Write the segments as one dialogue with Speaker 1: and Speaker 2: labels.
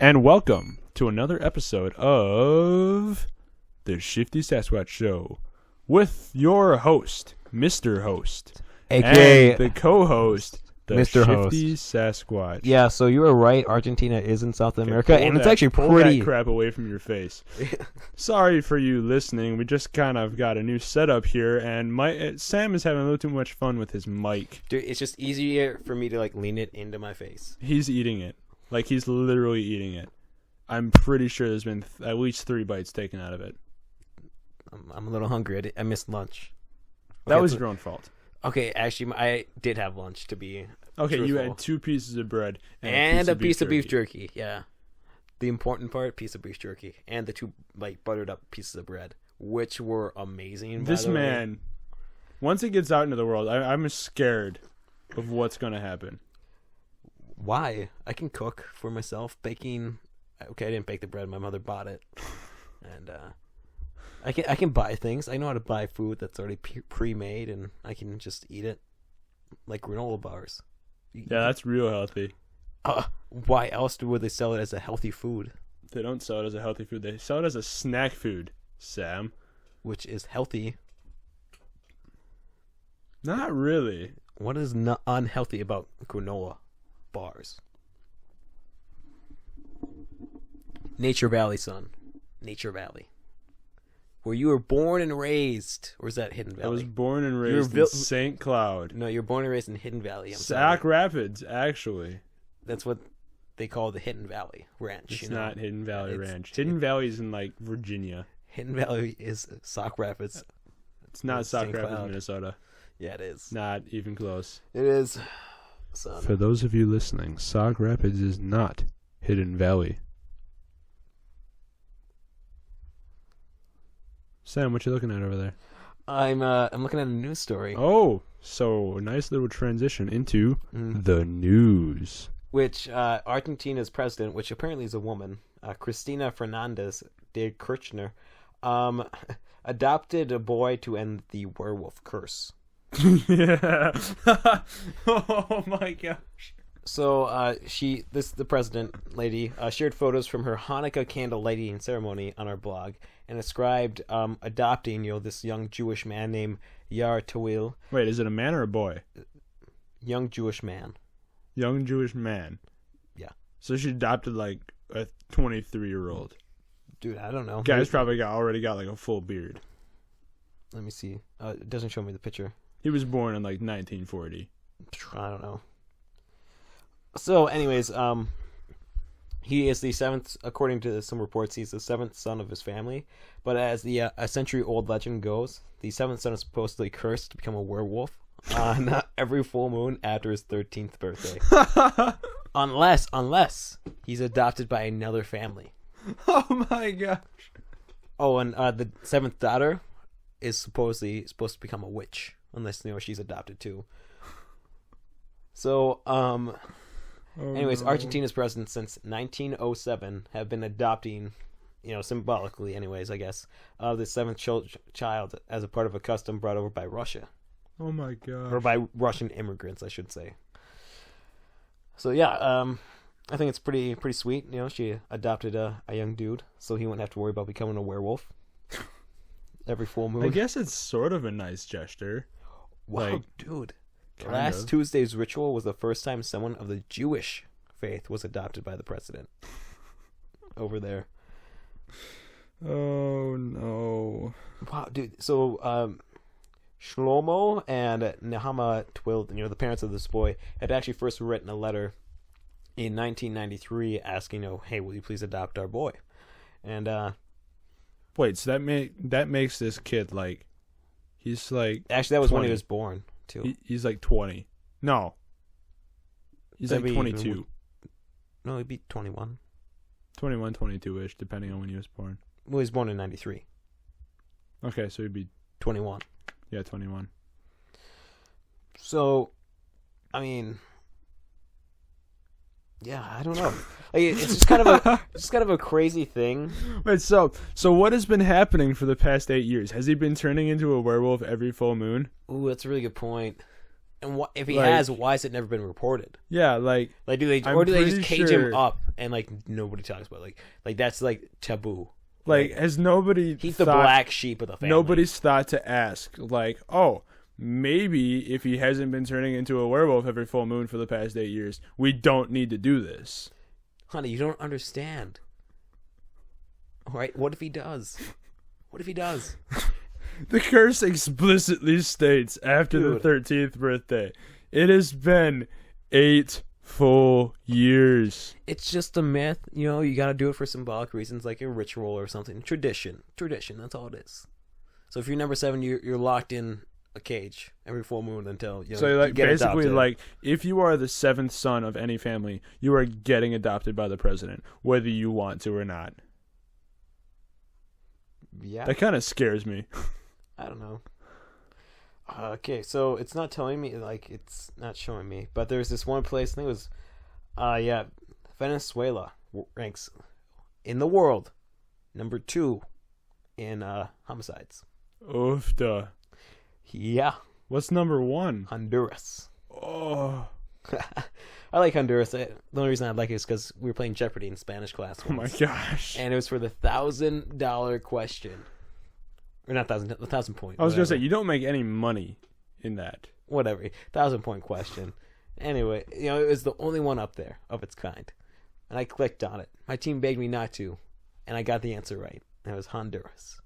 Speaker 1: And welcome to another episode of the Shifty Sasquatch Show with your host, Mr. Host,
Speaker 2: aka
Speaker 1: and the co-host, the
Speaker 2: Mr.
Speaker 1: Shifty
Speaker 2: Host.
Speaker 1: Sasquatch.
Speaker 2: Yeah, so you were right. Argentina is in South America, and it's actually
Speaker 1: pull
Speaker 2: pretty.
Speaker 1: that crap away from your face. Sorry for you listening. We just kind of got a new setup here, and Sam is having a little too much fun with his mic.
Speaker 2: Dude, it's just easier for me to lean it into my face.
Speaker 1: He's eating it. He's literally eating it. I'm pretty sure there's been at least 3 bites taken out of it.
Speaker 2: I'm a little hungry. I missed lunch.
Speaker 1: That was your own fault.
Speaker 2: Okay, actually, I did have lunch, to be
Speaker 1: Okay,
Speaker 2: truthful.
Speaker 1: You had 2 pieces of bread
Speaker 2: and a piece of beef jerky. Yeah, the important part: piece of beef jerky and the 2 buttered up pieces of bread, which were amazing.
Speaker 1: This man, once it gets out into the world, I'm scared of what's going to happen.
Speaker 2: Why? I can cook for myself. Baking. Okay, I didn't bake the bread. My mother bought it, and I can buy things. I know how to buy food that's already pre-made, and I can just eat it, like granola bars.
Speaker 1: Yeah, that's real healthy.
Speaker 2: Why else would they sell it as a healthy food?
Speaker 1: They don't sell it as a healthy food. They sell it as a snack food, Sam.
Speaker 2: Which is healthy.
Speaker 1: Not really.
Speaker 2: What is unhealthy about granola bars? Nature Valley, son. Nature Valley. Where you were born and raised. Or is that Hidden Valley?
Speaker 1: I was born and raised in St. Cloud.
Speaker 2: No, you're born and raised in Hidden Valley.
Speaker 1: Sac Rapids, actually.
Speaker 2: That's what they call the Hidden Valley Ranch.
Speaker 1: It's not Hidden Valley Ranch. Hidden Valley is in, Virginia.
Speaker 2: Hidden Valley is Sac Rapids.
Speaker 1: It's not Sac Rapids, Minnesota.
Speaker 2: Yeah, it is.
Speaker 1: Not even close.
Speaker 2: It is, son.
Speaker 1: For those of you listening, Sac Rapids is not Hidden Valley. Sam, what you looking at over there?
Speaker 2: I'm looking at a news story.
Speaker 1: Oh, so nice little transition into the news.
Speaker 2: Which Argentina's president, which apparently is a woman, Cristina Fernandez de Kirchner, adopted a boy to end the werewolf curse.
Speaker 1: Yeah. Oh my gosh.
Speaker 2: So the president lady, shared photos from her Hanukkah candle lighting ceremony on our blog and ascribed adopting this young Jewish man named Yar Tawil.
Speaker 1: Wait, is it a man or a boy?
Speaker 2: Young Jewish man.
Speaker 1: Young Jewish man.
Speaker 2: Yeah.
Speaker 1: So she adopted a 23-year-old.
Speaker 2: Dude, I don't know.
Speaker 1: Guy's probably already got a full beard.
Speaker 2: Let me see. It doesn't show me the picture.
Speaker 1: He was born in 1940.
Speaker 2: I don't know. So, anyways, he is the 7th, according to some reports, he's the 7th son of his family. But as the a century-old legend goes, the 7th son is supposedly cursed to become a werewolf on every full moon after his 13th birthday. Unless he's adopted by another family.
Speaker 1: Oh my gosh.
Speaker 2: Oh, and the 7th daughter is supposed to become a witch, unless she's adopted too. So, anyways, no. Argentina's presidents since 1907 have been adopting, symbolically, anyways, I guess, the 7th child as a part of a custom brought over by Russia.
Speaker 1: Oh my god.
Speaker 2: Or by Russian immigrants, I should say. So yeah, I think it's pretty sweet. She adopted a young dude, so he wouldn't have to worry about becoming a werewolf every full moon.
Speaker 1: I guess it's sort of a nice gesture.
Speaker 2: Wow, dude. Last Tuesday's ritual was the first time someone of the Jewish faith was adopted by the president. Over there.
Speaker 1: Oh, no.
Speaker 2: Wow, dude. So, Shlomo and Nehama Twill, the parents of this boy, had actually first written a letter in 1993 asking, hey, will you please adopt our boy? And,
Speaker 1: wait, so that makes this kid, he's
Speaker 2: actually, that was
Speaker 1: 20.
Speaker 2: when he was born. Too.
Speaker 1: He's 20. No. He's 22.
Speaker 2: No, he'd be 21.
Speaker 1: 21, 22-ish, depending on when he was born.
Speaker 2: Well, he was born in 93.
Speaker 1: Okay, so he'd be
Speaker 2: 21.
Speaker 1: Yeah, 21.
Speaker 2: So, I mean, yeah, I don't know. It's just kind of a crazy thing.
Speaker 1: Wait, so what has been happening for the past 8 years? Has he been turning into a werewolf every full moon?
Speaker 2: Ooh, that's a really good point. And if he
Speaker 1: Like-
Speaker 2: has, why has it never been reported?
Speaker 1: Yeah, like
Speaker 2: Like, do they
Speaker 1: I'm
Speaker 2: do they just
Speaker 1: pretty
Speaker 2: cage
Speaker 1: sure-
Speaker 2: him up and like nobody talks about it? Like that's like taboo.
Speaker 1: has nobody
Speaker 2: He's the
Speaker 1: thought,
Speaker 2: black sheep of the family.
Speaker 1: nobody's thought to ask, like, oh, maybe if he hasn't been turning into a werewolf every full moon for the past 8 years, we don't need to do this.
Speaker 2: Honey, you don't understand. All right, what if he does? What if he does?
Speaker 1: The curse explicitly states after
Speaker 2: Dude.
Speaker 1: the 13th birthday. It has been 8 full years.
Speaker 2: It's just a myth. You know, you got to do it for symbolic reasons, like a ritual or something. Tradition. That's all it is. So if you're number 7, you're locked in a cage every full moon until you
Speaker 1: So
Speaker 2: get
Speaker 1: basically,
Speaker 2: adopted.
Speaker 1: if you are the 7th son of any family, you are getting adopted by the president, whether you want to or not.
Speaker 2: Yeah,
Speaker 1: That kind of scares me.
Speaker 2: I don't know. Okay, so it's not telling me, like, it's not showing me, but there's this one place, I think it was, Venezuela ranks in the world number 2 in homicides.
Speaker 1: Oofda.
Speaker 2: Yeah,
Speaker 1: What's number 1?
Speaker 2: Honduras.
Speaker 1: Oh,
Speaker 2: I like Honduras. The only reason I like it is because we were playing Jeopardy in Spanish class
Speaker 1: oh my
Speaker 2: once,
Speaker 1: gosh.
Speaker 2: and it was for the $1,000 question. Or not 1,000 point.
Speaker 1: I was going to say,
Speaker 2: whatever.
Speaker 1: you don't make any money in that.
Speaker 2: Whatever, 1,000 point question. Anyway, you know, it was the only one up there of its kind, and I clicked on it. My team begged me not to, and I got the answer right. And it was Honduras.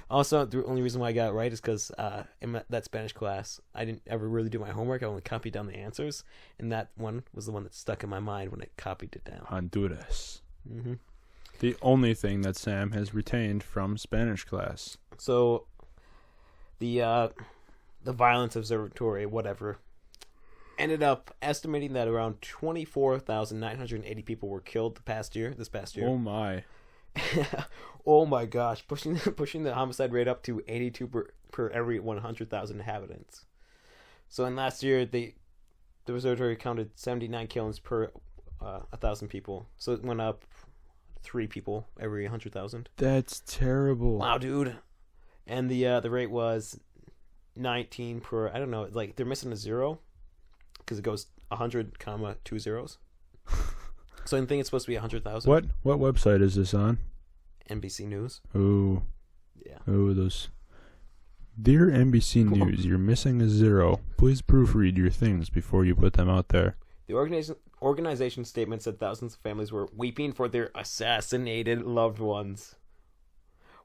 Speaker 2: Also, the only reason why I got it right is because in that Spanish class, I didn't ever really do my homework. I only copied down the answers, and that one was the one that stuck in my mind when I copied it down.
Speaker 1: Honduras.
Speaker 2: Mm-hmm.
Speaker 1: The only thing that Sam has retained from Spanish class.
Speaker 2: So, the Violence Observatory, whatever, ended up estimating that around 24,980 people were killed this past year.
Speaker 1: Oh my.
Speaker 2: Oh my gosh, pushing the homicide rate up to 82 per every 100,000 inhabitants. So in last year, the observatory counted 79 killings per 1,000 people. So it went up 3 people every 100,000.
Speaker 1: That's terrible.
Speaker 2: Wow, dude. And the rate was 19 per. I don't know. Like they're missing a 0 because it goes 100, comma 2 zeros. So I think it's supposed to be 100,000.
Speaker 1: What website is this on?
Speaker 2: NBC News.
Speaker 1: Oh.
Speaker 2: Yeah.
Speaker 1: Oh, those. Dear NBC News, you're missing a 0. Please proofread your things before you put them out there.
Speaker 2: The organization statement said thousands of families were weeping for their assassinated loved ones.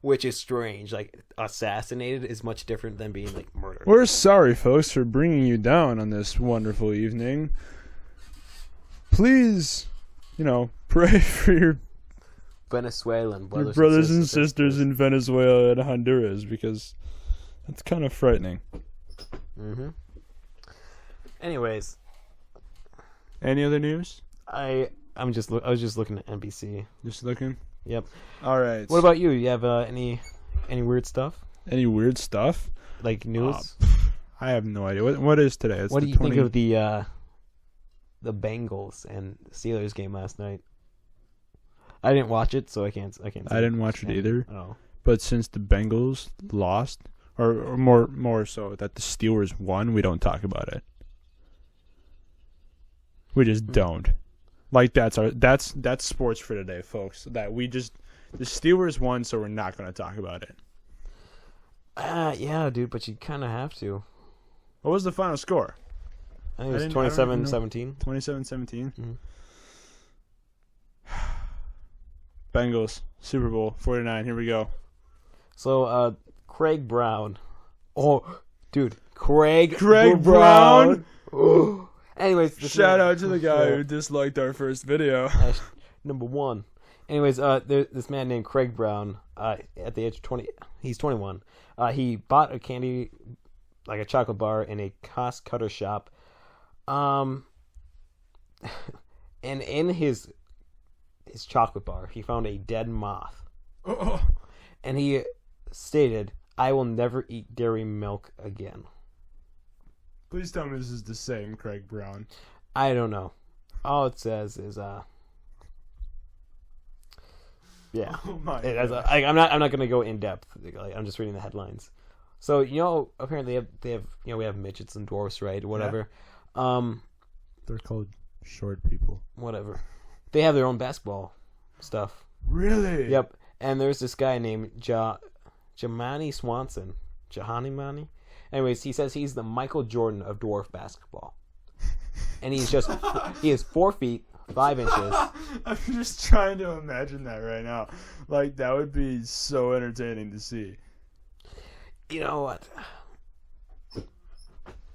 Speaker 2: Which is strange. Like, assassinated is much different than being, like, murdered.
Speaker 1: We're sorry, folks, for bringing you down on this wonderful evening. Please, pray for your
Speaker 2: Venezuelan
Speaker 1: brothers and sisters in Venezuela and Honduras, because that's kind of frightening.
Speaker 2: Mm-hmm. Anyways.
Speaker 1: Any other news?
Speaker 2: I was just looking at NBC.
Speaker 1: Just looking?
Speaker 2: Yep.
Speaker 1: All right.
Speaker 2: What about you? You have any weird stuff?
Speaker 1: Any weird stuff?
Speaker 2: Like news?
Speaker 1: I have no idea. What is today? It's
Speaker 2: what do
Speaker 1: the
Speaker 2: you think of the Bengals and Steelers game last night? I didn't watch it, so I can't.
Speaker 1: I didn't watch it either.
Speaker 2: Oh.
Speaker 1: But since the Bengals lost, or more so that the Steelers won, we don't talk about it. We just don't. Like that's sports for today, folks. That the Steelers won, so we're not going to talk about it.
Speaker 2: Yeah, dude, but you kind of have to.
Speaker 1: What was the final score?
Speaker 2: I think it was 27-17.
Speaker 1: 27-17.
Speaker 2: Mm-hmm.
Speaker 1: Bengals, Super Bowl 49. Here we go.
Speaker 2: So, Craig Brown. Oh, dude, Craig
Speaker 1: Brown.
Speaker 2: Anyways,
Speaker 1: Shout out to the guy who disliked our first video.
Speaker 2: Number 1. Anyways, there's this man named Craig Brown. At the age of 20, he's 21. He bought a candy, like a chocolate bar, in a cost cutter shop. And in his chocolate bar, he found a dead moth.
Speaker 1: Oh.
Speaker 2: And he stated, "I will never eat dairy milk again."
Speaker 1: Please tell me this is the same Craig Brown.
Speaker 2: I don't know. All it says is, yeah.
Speaker 1: Oh my
Speaker 2: I'm not going to go in depth. Like, I'm just reading the headlines. So apparently they have we have midgets and dwarfs, right? Whatever.
Speaker 1: They're called short people.
Speaker 2: Whatever. They have their own basketball stuff.
Speaker 1: Really?
Speaker 2: Yep. And there's this guy named Jamani Swanson. Jahanimani. Anyways, he says he's the Michael Jordan of dwarf basketball. And he is 4 feet, 5 inches.
Speaker 1: I'm just trying to imagine that right now. Like, that would be so entertaining to see.
Speaker 2: You know what?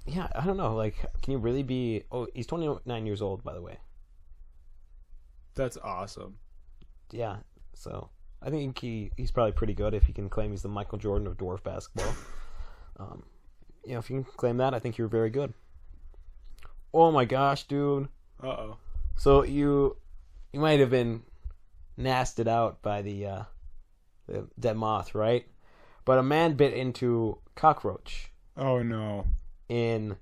Speaker 2: Yeah, I don't know. Like, can you really be... Oh, he's 29 years old, by the way.
Speaker 1: That's awesome.
Speaker 2: Yeah, so I think he's probably pretty good if he can claim he's the Michael Jordan of dwarf basketball. If you can claim that, I think you're very good. Oh my gosh, dude.
Speaker 1: Uh-oh.
Speaker 2: So you might have been nasted out by the dead moth, right? But a man bit into cockroach.
Speaker 1: Oh no.
Speaker 2: In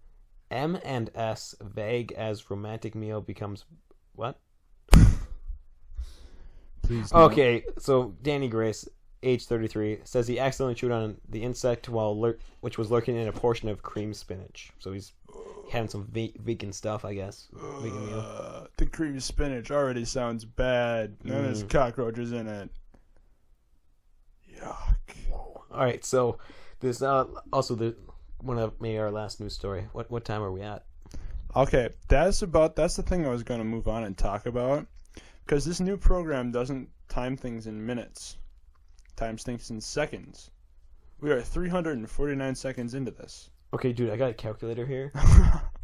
Speaker 2: M&S vague as romantic meal becomes what?
Speaker 1: Please.
Speaker 2: Okay, so Danny Grace, age 33, says he accidentally chewed on the insect which was lurking in a portion of cream spinach. So he's having some vegan stuff, I guess. Vegan meal.
Speaker 1: The cream spinach already sounds bad. None there's cockroaches in it. Yuck.
Speaker 2: All right, so this also one of maybe our last news story. What time are we at?
Speaker 1: Okay, that's the thing I was going to move on and talk about, because this new program doesn't time things in minutes, times things in seconds. We are 349 seconds into this.
Speaker 2: Okay, dude, I got a calculator here.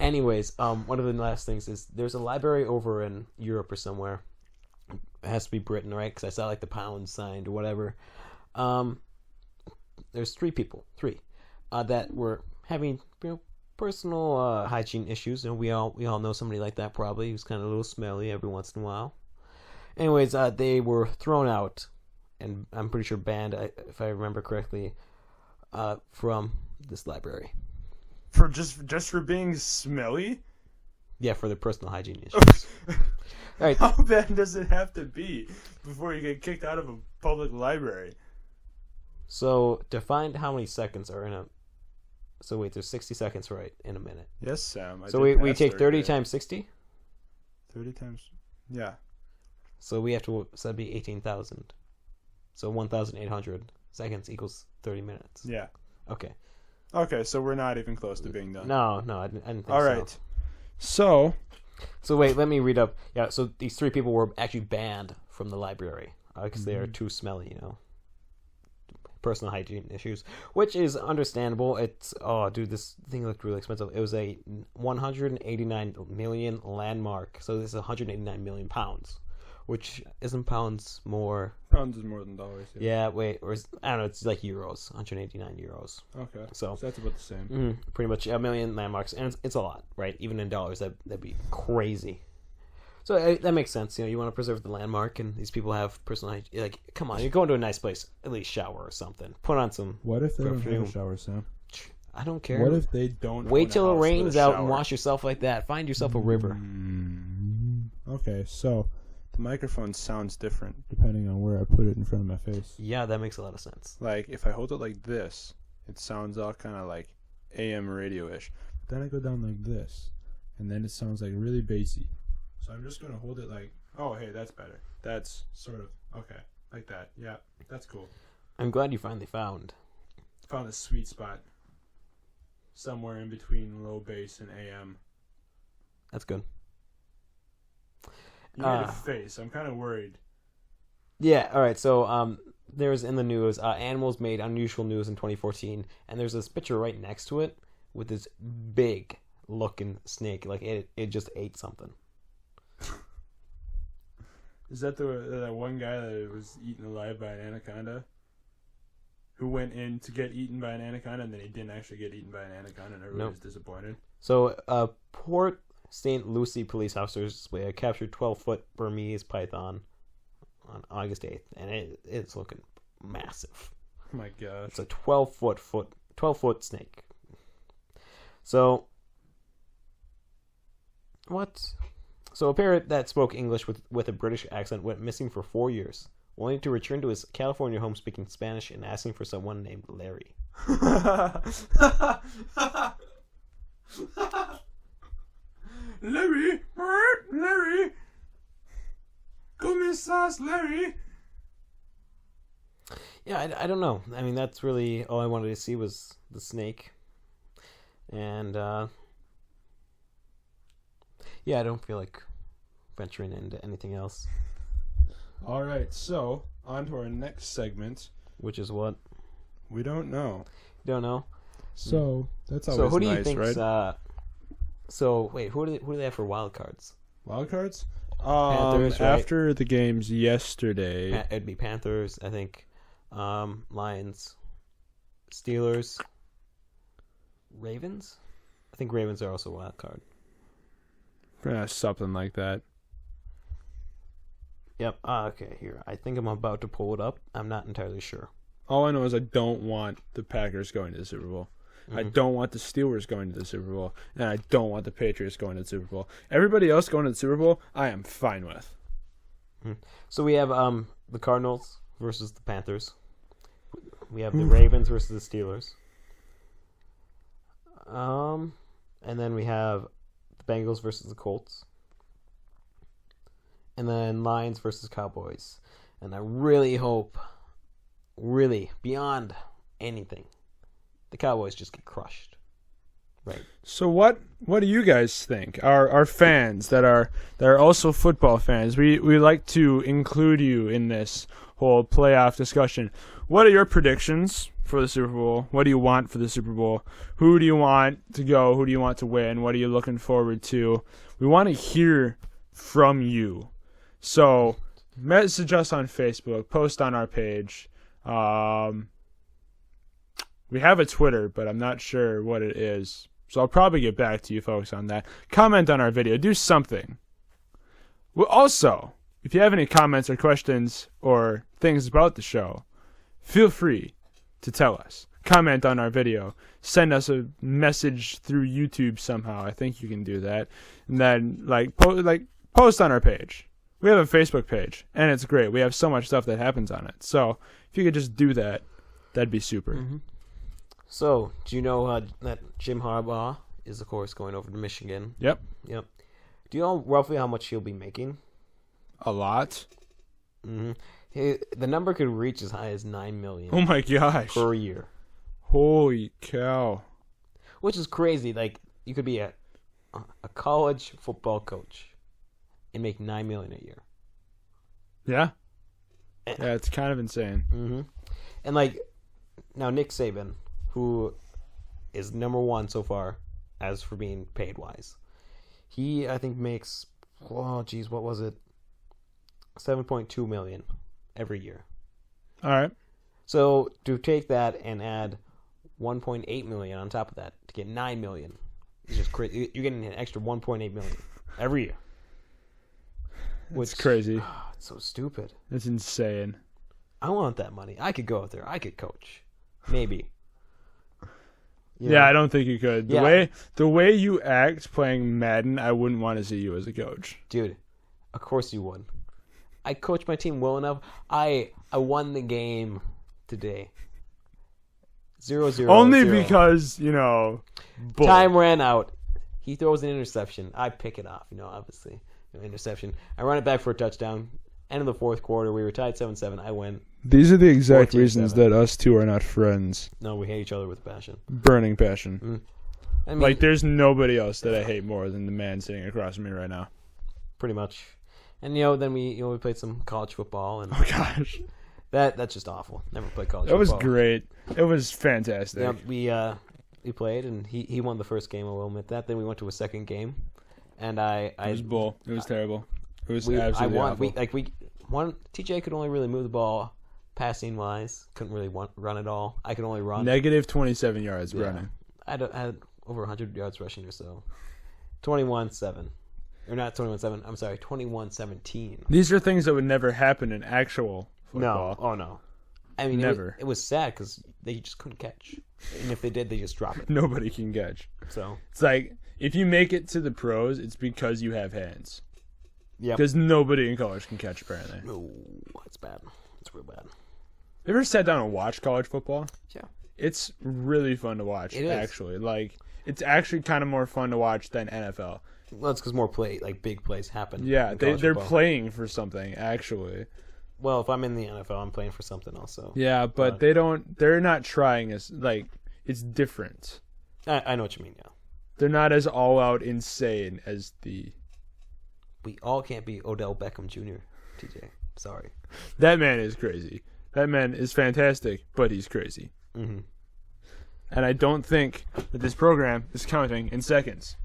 Speaker 2: Anyways, one of the last things is there's a library over in Europe or somewhere. It has to be Britain, right? Because I saw like the pound signed or whatever. There's three people that were having personal hygiene issues. We all know somebody like that probably who's kind of a little smelly every once in a while. Anyways, they were thrown out, and I'm pretty sure banned, if I remember correctly, from this library.
Speaker 1: For just for being smelly?
Speaker 2: Yeah, for their personal hygiene issues. All right.
Speaker 1: How bad does it have to be before you get kicked out of a public library?
Speaker 2: So to find how many seconds are in a... So wait, there's 60 seconds, right, in a minute.
Speaker 1: Yes, Sam.
Speaker 2: So we take 30 times 60?
Speaker 1: 30 times... Yeah.
Speaker 2: So we have to... So that'd be 18,000. So 1,800 seconds equals 30 minutes.
Speaker 1: Yeah.
Speaker 2: Okay.
Speaker 1: Okay, so we're not even close to being done.
Speaker 2: No, I didn't think
Speaker 1: All right. So
Speaker 2: wait, let me read up. Yeah, so these three people were actually banned from the library because they are too smelly, personal hygiene issues, which is understandable. It's this thing looked really expensive. It was a 189 million landmark, so this is 189 million pounds, which isn't pounds more.
Speaker 1: Pounds is more than dollars.
Speaker 2: Yeah, wait, or I don't know. It's like euros, 189 euros.
Speaker 1: Okay,
Speaker 2: so
Speaker 1: that's about the same.
Speaker 2: Pretty much a million landmarks, and it's a lot, right? Even in dollars, that'd be crazy. So that makes sense. You want to preserve the landmark, and these people have personal hygiene. Like, come on, you're going to a nice place, at least shower or something. Put on some.
Speaker 1: What if they
Speaker 2: perfume.
Speaker 1: don't have a shower, Sam?
Speaker 2: I don't care.
Speaker 1: What if they don't?
Speaker 2: Wait till it rains out and wash yourself like that. Find yourself a river.
Speaker 1: Okay, so the microphone sounds different depending on where I put it in front of my face.
Speaker 2: Yeah, that makes a lot of sense.
Speaker 1: Like, if I hold it like this, it sounds all kind of like AM radio-ish. Then I go down like this, and then it sounds like really bassy. So I'm just going to hold it like, oh, hey, that's better. That's sort of, okay, like that. Yeah, that's cool.
Speaker 2: I'm glad you finally found
Speaker 1: a sweet spot somewhere in between low bass and AM.
Speaker 2: That's good.
Speaker 1: You made a face. I'm kind of worried.
Speaker 2: Yeah, all right. So there's in the news, animals made unusual news in 2014, and there's this picture right next to it with this big looking snake. Like it just ate something.
Speaker 1: Is that that one guy that was eaten alive by an anaconda? Who went in to get eaten by an anaconda, and then he didn't actually get eaten by an anaconda, and everybody was disappointed? So,
Speaker 2: Port St. Lucie police officers captured 12-foot Burmese python on August 8th, and it's looking massive.
Speaker 1: Oh my gosh.
Speaker 2: It's a 12-foot snake. So, what? So a parrot that spoke English with a British accent went missing for 4 years, only to return to his California home speaking Spanish and asking for someone named Larry.
Speaker 1: Larry, Larry, come inside, Larry.
Speaker 2: Yeah, I don't know. I mean, that's really all I wanted to see was the snake. And, yeah, I don't feel like venturing into anything else.
Speaker 1: All right, so on to our next segment.
Speaker 2: Which is what?
Speaker 1: We don't know.
Speaker 2: Don't know?
Speaker 1: So, that's always
Speaker 2: So who do
Speaker 1: nice,
Speaker 2: you think?
Speaker 1: right?
Speaker 2: So, wait, who do they have for wild cards?
Speaker 1: Wild cards?
Speaker 2: Panthers, right?
Speaker 1: After the games yesterday.
Speaker 2: It'd be Panthers, I think. Lions, Steelers, Ravens. I think Ravens are also a wild card.
Speaker 1: Something like that.
Speaker 2: Yep. Okay, here. I think I'm about to pull it up. I'm not entirely sure.
Speaker 1: All I know is I don't want the Packers going to the Super Bowl. I don't want the Steelers going to the Super Bowl. And I don't want the Patriots going to the Super Bowl. Everybody else going to the Super Bowl, I am fine with.
Speaker 2: So we have the Cardinals versus the Panthers. We have the Ravens versus the Steelers. And then we have the Bengals versus the Colts. And then Lions versus Cowboys. And I really hope, really, beyond anything, the Cowboys just get crushed. Right.
Speaker 1: So what do you guys think? Our fans that are also football fans, we like to include you in this whole playoff discussion. What are your predictions for the Super Bowl? What do you want for the Super Bowl? Who do you want to go? Who do you want to win? What are you looking forward to? We want to hear from you. So message us on Facebook, post on our page. We have a Twitter, but I'm not sure what it is. So I'll probably get back to you folks on that. Comment on our video. Do something. Well, also, if you have any comments or questions or things about the show, feel free to tell us. Comment on our video. Send us a message through YouTube somehow. I think you can do that. And then post on our page. We have a Facebook page, and it's great. We have so much stuff that happens on it. So if you could just do that, that'd be super.
Speaker 2: Mm-hmm. So, do you know that Jim Harbaugh is, of course, going over to Michigan?
Speaker 1: Yep.
Speaker 2: Do you know roughly how much he'll be making?
Speaker 1: A lot.
Speaker 2: Mm-hmm. The number could reach as high as $9 million.
Speaker 1: Oh my gosh!
Speaker 2: Per year.
Speaker 1: Holy cow!
Speaker 2: Which is crazy. Like, you could be a college football coach and make $9 million a year.
Speaker 1: Yeah. Yeah, it's kind of insane.
Speaker 2: Mm-hmm. And like, now Nick Saban, who is number one so far as for being paid wise, he I think makes what was it? $7.2 million every year.
Speaker 1: All right.
Speaker 2: So to take that and add $1.8 million on top of that to get $9 million, it's just crazy. You're getting an extra $1.8 million every year.
Speaker 1: It's crazy.
Speaker 2: It's so stupid.
Speaker 1: It's insane.
Speaker 2: I want that money. I could go out there. I could coach. Maybe.
Speaker 1: I don't think you could. The way you act playing Madden, I wouldn't want to see you as a coach.
Speaker 2: Dude, of course you would. I coached my team well enough. I won the game today. 0-0.
Speaker 1: Only because, bull.
Speaker 2: Time ran out. He throws an interception. I pick it off, obviously. Interception. I run it back for a touchdown. End of the fourth quarter. We were tied 7-7. I win.
Speaker 1: These are the exact reasons that us two are not friends.
Speaker 2: No, we hate each other with passion.
Speaker 1: Burning passion.
Speaker 2: I mean,
Speaker 1: there's nobody else that I hate more than the man sitting across from me right now.
Speaker 2: Pretty much. And, then we played some college football. And
Speaker 1: oh, gosh.
Speaker 2: That's just awful. Never played college football.
Speaker 1: It was great. It was fantastic.
Speaker 2: Yeah, we played, and he won the first game. I will admit that. Then we went to a second game. And it
Speaker 1: was bull. It was terrible. It was absolutely
Speaker 2: I won.
Speaker 1: awful.
Speaker 2: We won. TJ could only really move the ball passing wise. Couldn't really run at all. I could only run.
Speaker 1: Negative 27 yards running.
Speaker 2: I had over 100 yards rushing or so. 21-7. Or not 21-7. I'm sorry, 21-17.
Speaker 1: These are things that would never happen in actual football.
Speaker 2: No. Oh, no. I mean,
Speaker 1: never.
Speaker 2: It was sad because they just couldn't catch. And if they did, they just drop it.
Speaker 1: Nobody can catch.
Speaker 2: So
Speaker 1: it's like, if you make it to the pros, it's because you have hands.
Speaker 2: Yeah.
Speaker 1: Because nobody in college can catch, apparently.
Speaker 2: No, it's bad. It's real bad.
Speaker 1: You ever sat down and watched college football?
Speaker 2: Yeah.
Speaker 1: It's really fun to watch.
Speaker 2: It is.
Speaker 1: Actually, like it's actually kind of more fun to watch than NFL.
Speaker 2: Well, it's because more big plays happen.
Speaker 1: Yeah, they're
Speaker 2: football.
Speaker 1: playing for something actually.
Speaker 2: Well, if I'm in the NFL, I'm playing for something else. So.
Speaker 1: Yeah, but they're not trying as like it's different.
Speaker 2: I know what you mean. Yeah.
Speaker 1: They're not as all out insane as the.
Speaker 2: We all can't be Odell Beckham Jr. TJ, sorry.
Speaker 1: That man is crazy. That man is fantastic, but he's crazy.
Speaker 2: Mm-hmm.
Speaker 1: And I don't think that this program is counting in seconds.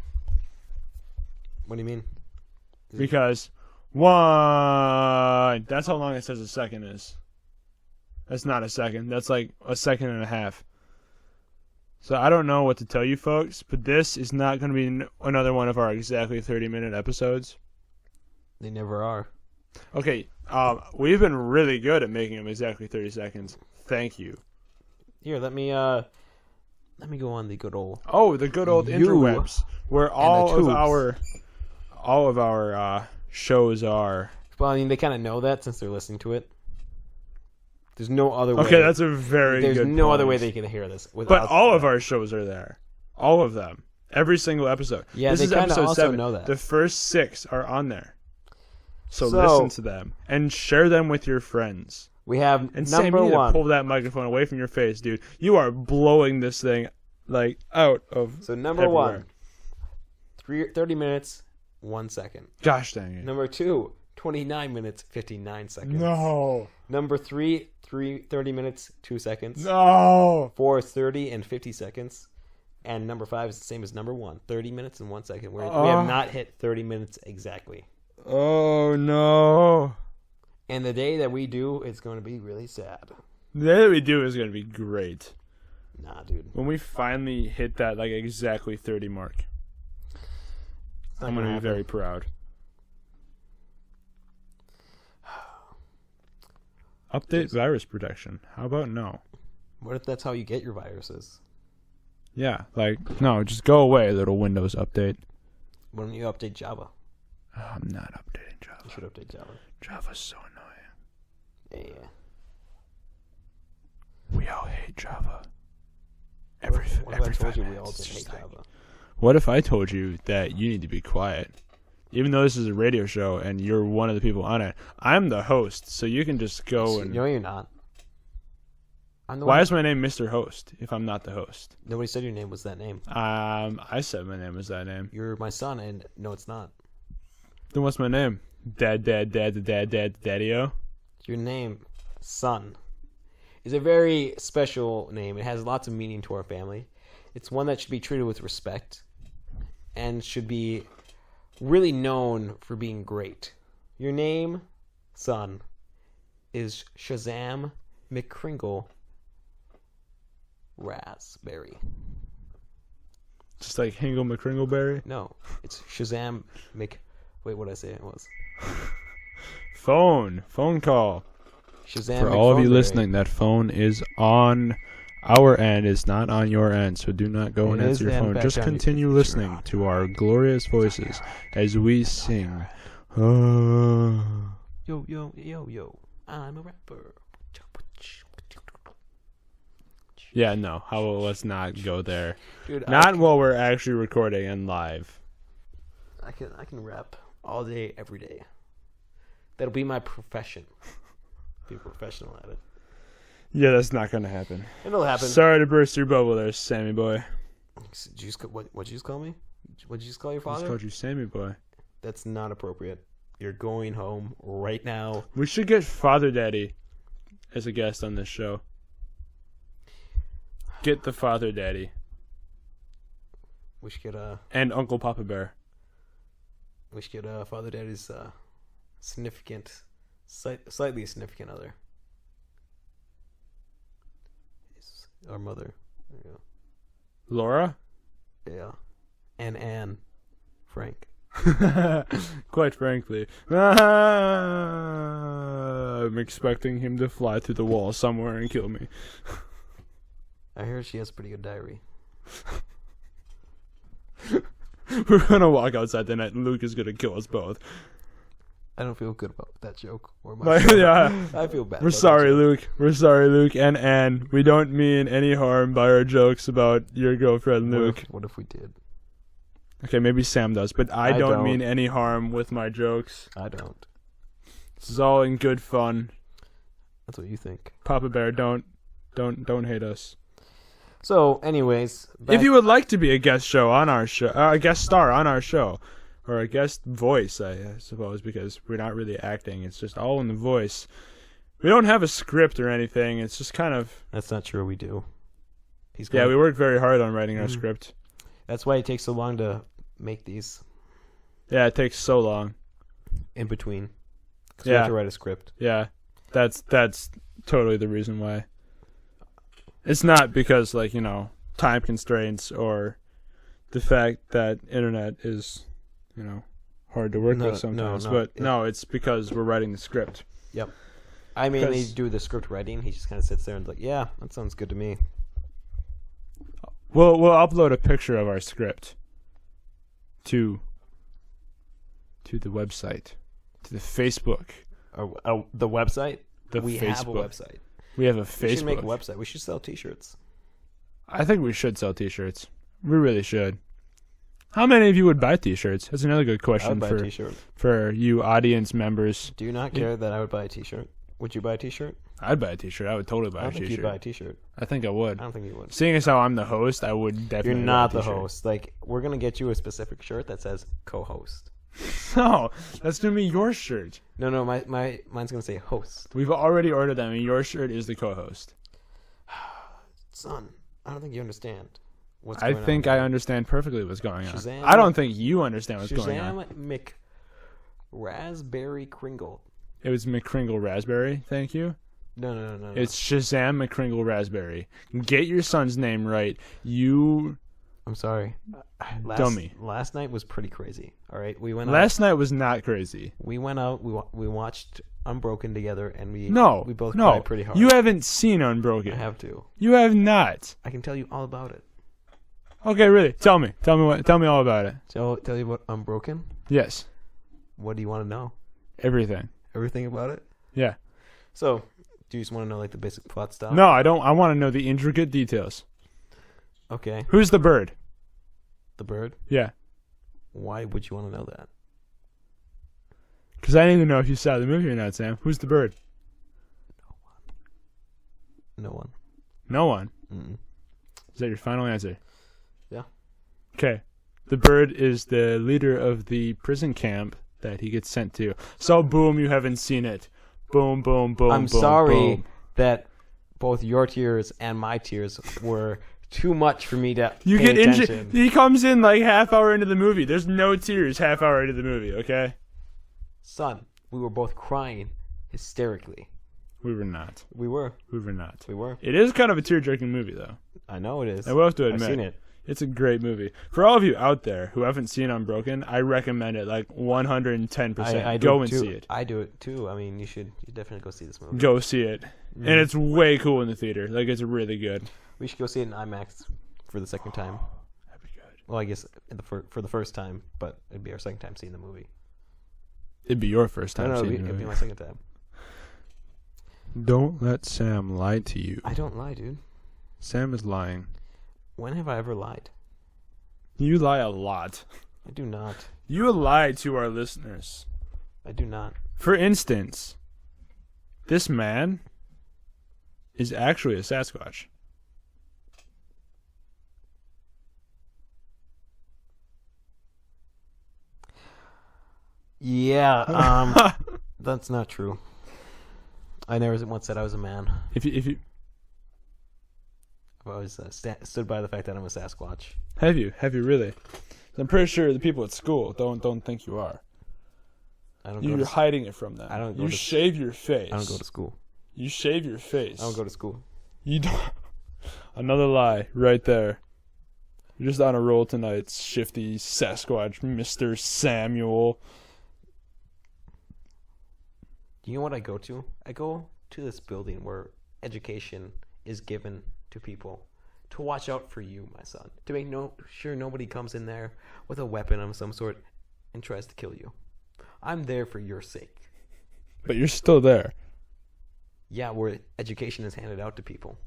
Speaker 2: What do you mean?
Speaker 1: Because one, that's how long it says a second is. That's not a second. That's like a second and a half. So I don't know what to tell you folks, but this is not going to be another one of our exactly 30-minute episodes.
Speaker 2: They never are.
Speaker 1: Okay, we've been really good at making them exactly 30 seconds. Thank you.
Speaker 2: Here, let me go on the good old.
Speaker 1: Oh, the good old interwebs, where all of our shows are.
Speaker 2: Well, I mean, they kind of know that since they're listening to it. There's no other way.
Speaker 1: Okay, that's a very good
Speaker 2: There's no
Speaker 1: point.
Speaker 2: other way they can hear this.
Speaker 1: But all of our shows are there. All of them. Every single episode.
Speaker 2: Yeah,
Speaker 1: this
Speaker 2: they
Speaker 1: is
Speaker 2: kind of
Speaker 1: episode
Speaker 2: also
Speaker 1: 7.
Speaker 2: know that.
Speaker 1: The first 6 are on there. So listen to them and share them with your friends.
Speaker 2: We have
Speaker 1: and Sam,
Speaker 2: number
Speaker 1: you need
Speaker 2: one.
Speaker 1: to pull that microphone away from your face, dude. You are blowing this thing like out of.
Speaker 2: So number
Speaker 1: everywhere.
Speaker 2: 1, 30 minutes, 1 second.
Speaker 1: Gosh dang it.
Speaker 2: Number 2, 29 minutes, 59 seconds.
Speaker 1: No.
Speaker 2: Number 3, 30 minutes, 2 seconds.
Speaker 1: No.
Speaker 2: 4, 30 and 50 seconds. And number 5 is the same as number 1, 30 minutes and 1 second. We have not hit 30 minutes exactly.
Speaker 1: Oh, no.
Speaker 2: And the day that we do, it's going to be really sad.
Speaker 1: The day that we do is going to be great.
Speaker 2: Nah, dude.
Speaker 1: When we finally hit that, like, exactly 30 mark, I'm going to be very proud. Update virus protection. How about no?
Speaker 2: What if that's how you get your viruses?
Speaker 1: Yeah, like, no, just go away, little Windows update.
Speaker 2: Why don't you update Java?
Speaker 1: Oh, I'm not updating Java.
Speaker 2: You should update Java.
Speaker 1: Java's so annoying.
Speaker 2: Yeah.
Speaker 1: We all hate Java.
Speaker 2: What if I told you we all didn't hate Java?
Speaker 1: What if I told you that you need to be quiet? Even though this is a radio show and you're one of the people on it, I'm the host, so you can just go and...
Speaker 2: No, you're not.
Speaker 1: Why is my name Mr. Host if I'm not the host?
Speaker 2: Nobody said your name was that name.
Speaker 1: I said my name was that name.
Speaker 2: You're my son, and no, it's not.
Speaker 1: Then what's my name? Daddy-o?
Speaker 2: Your name, son, is a very special name. It has lots of meaning to our family. It's one that should be treated with respect and should be really known for being great. Your name, son, is Shazam McCringle Raspberry.
Speaker 1: Just like Hingle McCringleberry?
Speaker 2: No, it's Shazam Mc... Wait, what did I say it was?
Speaker 1: Phone call.
Speaker 2: Shazam
Speaker 1: For all of you
Speaker 2: McPhoneberry.
Speaker 1: listening, that phone is on our end. It's not on your end, so do not go and answer your phone. Just continue listening to our glorious voices as we sing.
Speaker 2: Yo, I'm a rapper.
Speaker 1: Yeah, no. Let's not go there.
Speaker 2: Dude,
Speaker 1: not while we're actually recording and live.
Speaker 2: I can rap all day, every day. That'll be my profession. Be a professional at it.
Speaker 1: Yeah, that's not gonna happen.
Speaker 2: It'll happen.
Speaker 1: Sorry to burst your bubble there, Sammy boy.
Speaker 2: What'd you just call me? What'd you just call your
Speaker 1: I
Speaker 2: father?
Speaker 1: just called you Sammy boy.
Speaker 2: That's not appropriate. You're going home right now.
Speaker 1: We should get Father Daddy as a guest on this show. Get the Father Daddy.
Speaker 2: We should get
Speaker 1: and Uncle Papa Bear.
Speaker 2: We should get Father Daddy's significant, slightly significant other. Our mother. There you go.
Speaker 1: Laura?
Speaker 2: Yeah. And Anne. Frank.
Speaker 1: Quite frankly. I'm expecting him to fly through the wall somewhere and kill me.
Speaker 2: I hear she has a pretty good diary.
Speaker 1: We're gonna walk outside the net and Luke is gonna kill us both.
Speaker 2: I don't feel good about that joke. Or
Speaker 1: Yeah.
Speaker 2: I feel bad.
Speaker 1: We're sorry, Luke. We're sorry, Luke and Anne. We don't mean any harm by our jokes about your girlfriend, Luke.
Speaker 2: What if we did?
Speaker 1: Okay, maybe Sam does, but I don't mean any harm with my jokes.
Speaker 2: I don't.
Speaker 1: This is all in good fun.
Speaker 2: That's what you think.
Speaker 1: Papa Bear, don't hate us.
Speaker 2: So, anyways,
Speaker 1: if you would like to be a guest star on our show, or a guest voice, I suppose, because we're not really acting. It's just all in the voice. We don't have a script or anything. It's just kind of...
Speaker 2: That's not true. We do.
Speaker 1: Yeah, we worked very hard on writing our script.
Speaker 2: That's why it takes so long to make these.
Speaker 1: Yeah, it takes so long.
Speaker 2: In between. Because we have to write a script.
Speaker 1: Yeah, that's totally the reason why. It's not because, like, you know, time constraints or the fact that internet is... you know, hard to work with sometimes. No, it's because we're writing the script.
Speaker 2: Yep. I mean, they do the script writing. He just kind of sits there and like, yeah, that sounds good to me.
Speaker 1: We'll upload a picture of our script to the website, to the Facebook.
Speaker 2: The website? We
Speaker 1: Facebook.
Speaker 2: have a website.
Speaker 1: We have a Facebook.
Speaker 2: We should make a website. We should sell T-shirts.
Speaker 1: I think we should sell T-shirts. We really should. How many of you would buy T-shirts? That's another good question
Speaker 2: I would buy a T-shirt.
Speaker 1: For you audience members.
Speaker 2: Do you not care that I would buy a T-shirt? Would you buy a T-shirt?
Speaker 1: I'd buy a T-shirt. I would totally buy a T-shirt.
Speaker 2: I think you'd buy a T-shirt.
Speaker 1: I think I would.
Speaker 2: I don't think you would.
Speaker 1: Seeing as how I'm the host, I would definitely.
Speaker 2: You're not the host. Like, we're gonna get you a specific shirt that says co-host.
Speaker 1: No, that's gonna be your shirt.
Speaker 2: No, mine's gonna say host.
Speaker 1: We've already ordered them, and your shirt is the co-host.
Speaker 2: Son, I don't think you understand.
Speaker 1: I think I understand perfectly what's going on.
Speaker 2: Shazam,
Speaker 1: I don't think you understand what's going on.
Speaker 2: Shazam Raspberry Kringle.
Speaker 1: It was McCringle Raspberry, thank you.
Speaker 2: No.
Speaker 1: It's Shazam McCringle Raspberry. Get your son's name right.
Speaker 2: I'm sorry.
Speaker 1: Dummy.
Speaker 2: Last night was pretty crazy. All right,
Speaker 1: Last night was not crazy.
Speaker 2: We went out. We watched Unbroken together, and we both
Speaker 1: cried
Speaker 2: cried pretty hard.
Speaker 1: You haven't seen Unbroken.
Speaker 2: I have to.
Speaker 1: You have not.
Speaker 2: I can tell you all about it.
Speaker 1: Okay, really. Tell me all about it.
Speaker 2: So, tell you about Unbroken?
Speaker 1: Yes.
Speaker 2: What do you want to know?
Speaker 1: Everything.
Speaker 2: Everything about it?
Speaker 1: Yeah.
Speaker 2: So, do you just want to know like the basic plot stuff?
Speaker 1: No, I don't. I want to know the intricate details.
Speaker 2: Okay.
Speaker 1: Who's the bird?
Speaker 2: The bird?
Speaker 1: Yeah.
Speaker 2: Why would you want to know that?
Speaker 1: Because I didn't even know if you saw the movie or not, Sam. Who's the bird?
Speaker 2: No one.
Speaker 1: No one?
Speaker 2: Mm-mm.
Speaker 1: Is that your final answer?
Speaker 2: Yeah.
Speaker 1: Okay. The bird is the leader of the prison camp that he gets sent to. So, boom, you haven't seen it. Boom, boom, boom,
Speaker 2: I'm
Speaker 1: boom,
Speaker 2: sorry
Speaker 1: boom.
Speaker 2: that both your tears and my tears were too much for me to
Speaker 1: You
Speaker 2: pay
Speaker 1: get
Speaker 2: attention.
Speaker 1: injured. He comes in like half hour into the movie. There's no tears half hour into the movie, okay?
Speaker 2: Son, we were both crying hysterically.
Speaker 1: We were not.
Speaker 2: We were.
Speaker 1: We were not.
Speaker 2: We were.
Speaker 1: It is kind of a tear-jerking movie, though.
Speaker 2: I know it is.
Speaker 1: I will have to admit.
Speaker 2: I've seen it.
Speaker 1: It's a great movie. For all of you out there who haven't seen Unbroken, I recommend it like 110%.
Speaker 2: I
Speaker 1: Go and
Speaker 2: too.
Speaker 1: see it.
Speaker 2: I do it too. I mean, you definitely go see this movie.
Speaker 1: Go see it. And it's way cool in the theater. Like, it's really good.
Speaker 2: We should go see it in IMAX for the second time.
Speaker 1: That'd be good.
Speaker 2: Well, I guess for the first time, but it'd be our second time seeing the movie.
Speaker 1: It'd be your first time seeing the
Speaker 2: it'd
Speaker 1: movie.
Speaker 2: be my second time.
Speaker 1: Don't let Sam lie to you.
Speaker 2: I don't lie, dude.
Speaker 1: Sam is lying.
Speaker 2: When have I ever lied?
Speaker 1: You lie a lot.
Speaker 2: I do not.
Speaker 1: You lie to our listeners.
Speaker 2: I do not.
Speaker 1: For instance, this man is actually a Sasquatch.
Speaker 2: Yeah, that's not true. I never once said I was a man.
Speaker 1: If you
Speaker 2: I've always stood by the fact that I'm a Sasquatch.
Speaker 1: have you really? I'm pretty sure the people at school don't think you are.
Speaker 2: I don't.
Speaker 1: You're hiding it from them.
Speaker 2: I don't.
Speaker 1: You shave your face.
Speaker 2: I don't go to school.
Speaker 1: You shave your face.
Speaker 2: I don't go to school.
Speaker 1: You don't. Another lie right there. You're just on a roll tonight, Shifty Sasquatch, Mr. Samuel.
Speaker 2: You know what I go to? I go to this building where education is given to people to watch out for you, my son. To make sure nobody comes in there with a weapon of some sort and tries to kill you. I'm there for your sake.
Speaker 1: But you're still there.
Speaker 2: Yeah, where education is handed out to people.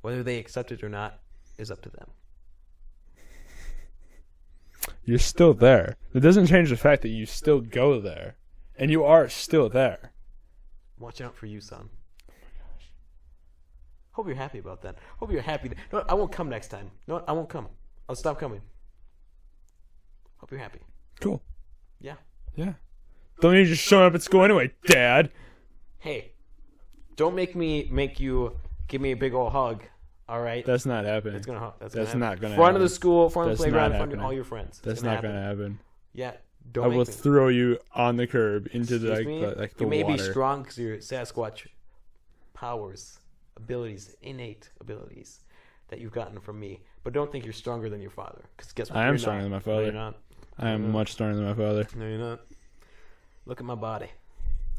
Speaker 2: Whether they accept it or not is up to them.
Speaker 1: You're still there. It doesn't change the fact that you still go there. And you are still there.
Speaker 2: Watching out for you, son. Hope you're happy about that. Hope you're happy. No, I won't come next time. No, I won't come. I'll stop coming. Hope you're happy.
Speaker 1: Cool.
Speaker 2: Yeah.
Speaker 1: Yeah. Don't need you showing up at school anyway, Dad.
Speaker 2: Hey, don't make you give me a big old hug. All right.
Speaker 1: That's not happening.
Speaker 2: That's not
Speaker 1: not
Speaker 2: gonna
Speaker 1: going to
Speaker 2: happen.
Speaker 1: happen.
Speaker 2: Front of the school, front of
Speaker 1: That's
Speaker 2: the playground,
Speaker 1: not
Speaker 2: in front of
Speaker 1: happening.
Speaker 2: all your friends.
Speaker 1: That's not going to happen.
Speaker 2: Yeah.
Speaker 1: I
Speaker 2: Don't
Speaker 1: will
Speaker 2: make me.
Speaker 1: throw you on the curb into the
Speaker 2: Excuse me?
Speaker 1: like the
Speaker 2: You may
Speaker 1: water.
Speaker 2: be strong because your Sasquatch powers, abilities, innate abilities that you've gotten from me, but don't think you're stronger than your father. Because guess what?
Speaker 1: I am
Speaker 2: You're
Speaker 1: stronger
Speaker 2: not.
Speaker 1: than my
Speaker 2: No,
Speaker 1: father.
Speaker 2: you're not.
Speaker 1: I am much stronger than my father.
Speaker 2: No, you're not. Look at my body.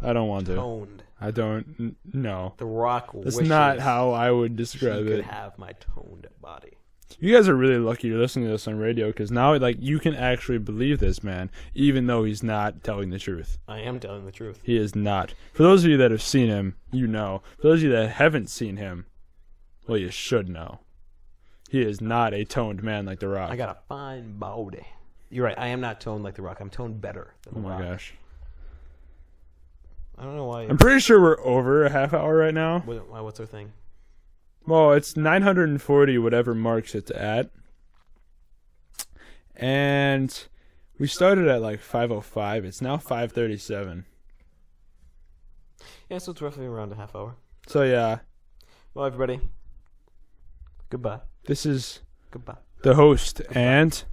Speaker 1: I don't want to.
Speaker 2: Toned.
Speaker 1: I don't. No.
Speaker 2: The Rock
Speaker 1: That's
Speaker 2: wishes
Speaker 1: not how I would
Speaker 2: he
Speaker 1: describe
Speaker 2: could
Speaker 1: it.
Speaker 2: have my toned body.
Speaker 1: You guys are really lucky you're listening to this on radio because now, like, you can actually believe this man, even though he's not telling the truth.
Speaker 2: I am telling the truth.
Speaker 1: He is not. For those of you that have seen him, you know. For those of you that haven't seen him, well, you should know. He is not a toned man like The Rock.
Speaker 2: I got a fine body. You're right. I am not toned like The Rock. I'm toned better than
Speaker 1: Oh
Speaker 2: The
Speaker 1: my
Speaker 2: Rock.
Speaker 1: gosh.
Speaker 2: I don't know why.
Speaker 1: I'm pretty sure we're over a half hour right now.
Speaker 2: What's our thing?
Speaker 1: Well, it's 940, whatever marks it's at. And we started at like 5:05. It's now 5:37.
Speaker 2: Yeah, so it's roughly around a half hour.
Speaker 1: So yeah,
Speaker 2: Well, everybody, goodbye.
Speaker 1: this is
Speaker 2: Goodbye.
Speaker 1: the host and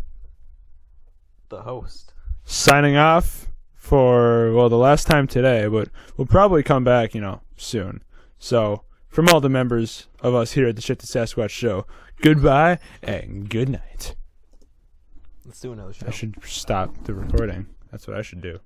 Speaker 2: The host.
Speaker 1: signing off for, well, the last time today, but we'll probably come back, soon. So, from all the members of us here at the Shifty Sasquatch Show, goodbye and good night.
Speaker 2: Let's do another show.
Speaker 1: I should stop the recording. That's what I should do.